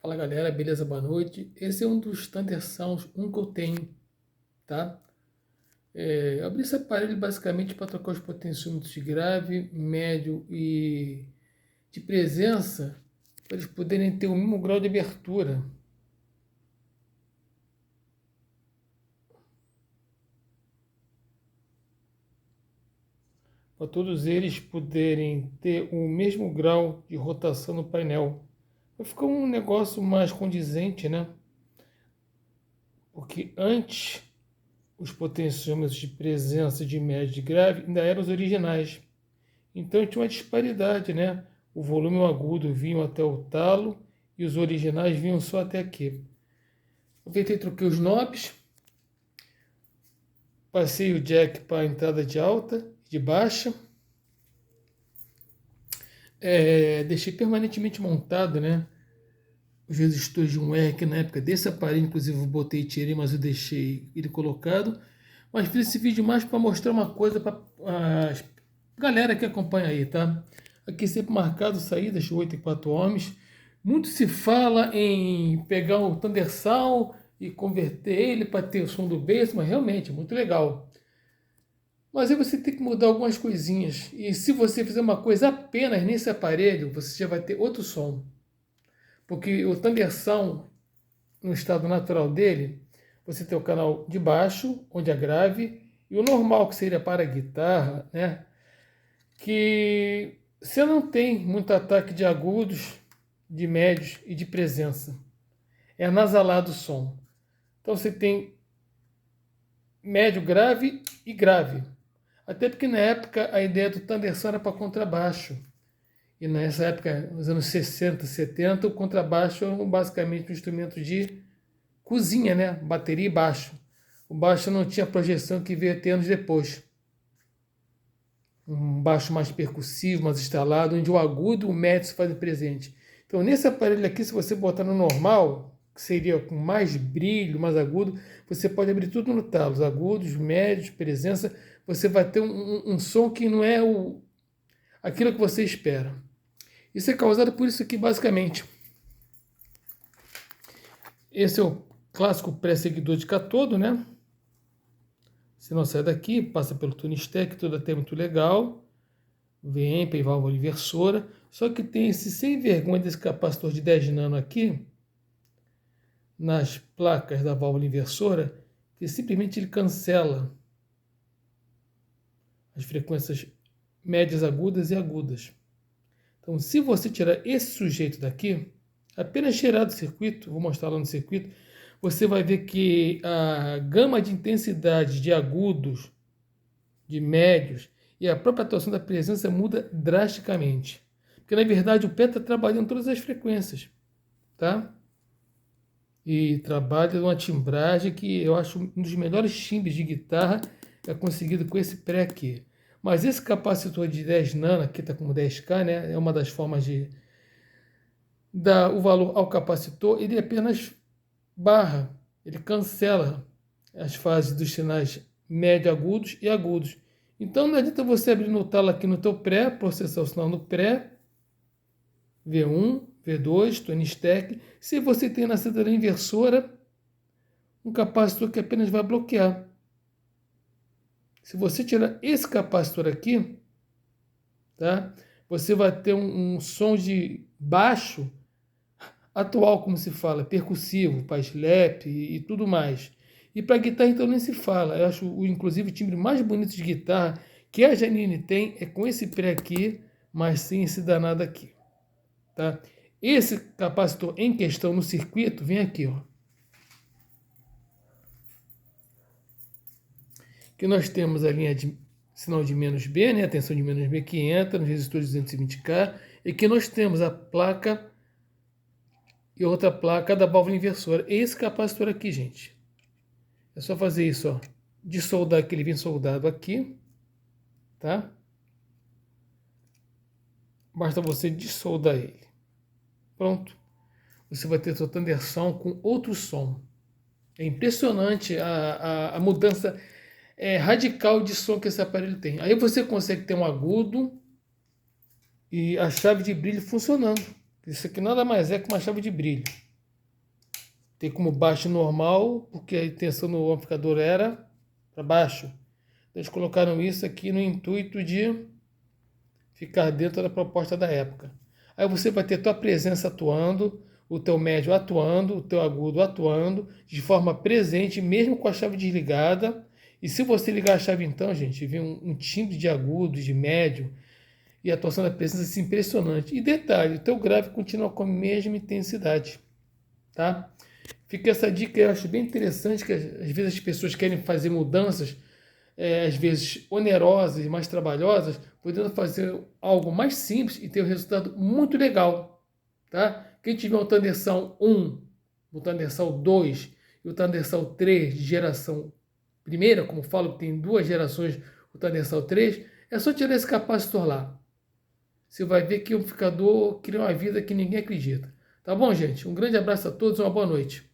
Fala galera, beleza? Boa noite. Esse é um dos Thunder Sounds, um que eu tenho, tá? Eu abri esse aparelho basicamente para trocar os potenciômetros de grave, médio e de presença, para eles poderem ter o mesmo grau de abertura. Para todos eles poderem ter o mesmo grau de rotação no painel. Vai ficar um negócio mais condizente, né? Porque antes os potenciômetros de presença, de médio e de grave ainda eram os originais. Então tinha uma disparidade, né? O volume e o agudo vinham até o talo e os originais vinham só até aqui. Aproveitei e troquei os knobs, passei o jack para a entrada de alta e de baixa. Deixei permanentemente montado, né? Os resistores de 1R, que na época desse aparelho, inclusive eu botei e tirei, mas eu deixei ele colocado. Mas fiz esse vídeo mais para mostrar uma coisa para a galera que acompanha aí, tá? Aqui sempre marcado saídas 8 e 4 ohms. Muito se fala em pegar o Thunder Sound e converter ele para ter o som do bass, mas realmente é muito legal. Mas aí você tem que mudar algumas coisinhas. E se você fizer uma coisa apenas nesse aparelho, você já vai ter outro som. Porque o Thunder Sound, no estado natural dele, você tem o canal de baixo, onde é grave, e o normal, que seria para a guitarra, né? Que você não tem muito ataque de agudos, de médios e de presença. É anasalado o som. Então você tem médio grave e grave. Até porque na época a ideia do Thunder Sound era para contrabaixo. E nessa época, nos anos 60, 70, o contrabaixo é basicamente um instrumento de cozinha, né? Bateria e baixo. O baixo não tinha projeção que veio até anos depois. Um baixo mais percussivo, mais instalado, onde o agudo e o médio se fazem presente. Então, nesse aparelho aqui, se você botar no normal, que seria com mais brilho, mais agudo, você pode abrir tudo no talo, os agudos, médios, presença, você vai ter um som que não é aquilo que você espera. Isso é causado por isso aqui, basicamente. Esse é o clássico pré-seguidor de catodo, né? Se não sai daqui, passa pelo Tunistack, tudo até muito legal. VAMP e válvula inversora. Só que tem esse sem vergonha desse capacitor de 10 nano aqui, nas placas da válvula inversora, que simplesmente ele cancela as frequências médias agudas e agudas. Então, se você tirar esse sujeito daqui, apenas tirar do circuito, vou mostrar lá no circuito, você vai ver que a gama de intensidade de agudos, de médios e a própria atuação da presença muda drasticamente. Porque, na verdade, o pé está trabalhando todas as frequências, tá? E trabalha numa timbragem que eu acho um dos melhores timbres de guitarra é conseguido com esse pré aqui. Mas esse capacitor de 10 nano, aqui está como 10K, né? É uma das formas de dar o valor ao capacitor, ele apenas barra, ele cancela as fases dos sinais médio agudos e agudos. Então não adianta você abrir no talo aqui no teu pré, processar o sinal no pré, V1, V2, tone stack, se você tem na saída inversora um capacitor que apenas vai bloquear. Se você tirar esse capacitor aqui, tá? Você vai ter um som de baixo atual, como se fala, percussivo, para slap e tudo mais. E para guitarra, então, nem se fala. Eu acho, inclusive, o timbre mais bonito de guitarra que a Janine tem é com esse pré aqui, mas sem esse danado aqui. Tá? Esse capacitor em questão no circuito vem aqui, ó. Que nós temos a linha de sinal de menos B, né? A tensão de menos B que entra nos resistores 220K, e que nós temos a placa e outra placa da válvula inversora. Esse capacitor aqui, gente. É só fazer isso, ó. Desoldar que ele vem soldado aqui, tá? Basta você desoldar ele. Pronto. Você vai ter sua Thunder Sound com outro som. É impressionante a mudança radical de som que esse aparelho tem. Aí você consegue ter um agudo e a chave de brilho funcionando. Isso aqui nada mais é que uma chave de brilho. tem como baixo normal, porque a intenção do amplificador era para baixo. Então, eles colocaram isso aqui no intuito de ficar dentro da proposta da época. Aí você vai ter tua presença atuando, o teu médio atuando, o teu agudo atuando, de forma presente, mesmo com a chave desligada. E se você ligar a chave então, gente, vem um timbre de agudo, de médio, e a atuação da presença assim, impressionante. E detalhe, o teu grave continua com a mesma intensidade, tá? Fica essa dica, eu acho bem interessante, que às vezes as pessoas querem fazer mudanças, às vezes onerosas e mais trabalhosas, podendo fazer algo mais simples e ter um resultado muito legal, tá? Quem tiver um Thundersal 1, o Thundersal 2 e o Thundersal 3 de geração primeira, como falo, que tem 2 gerações, o Thundersal 3, é só tirar esse capacitor lá. Você vai ver que o amplificador cria uma vida que ninguém acredita. Tá bom, gente? Um grande abraço a todos e uma boa noite.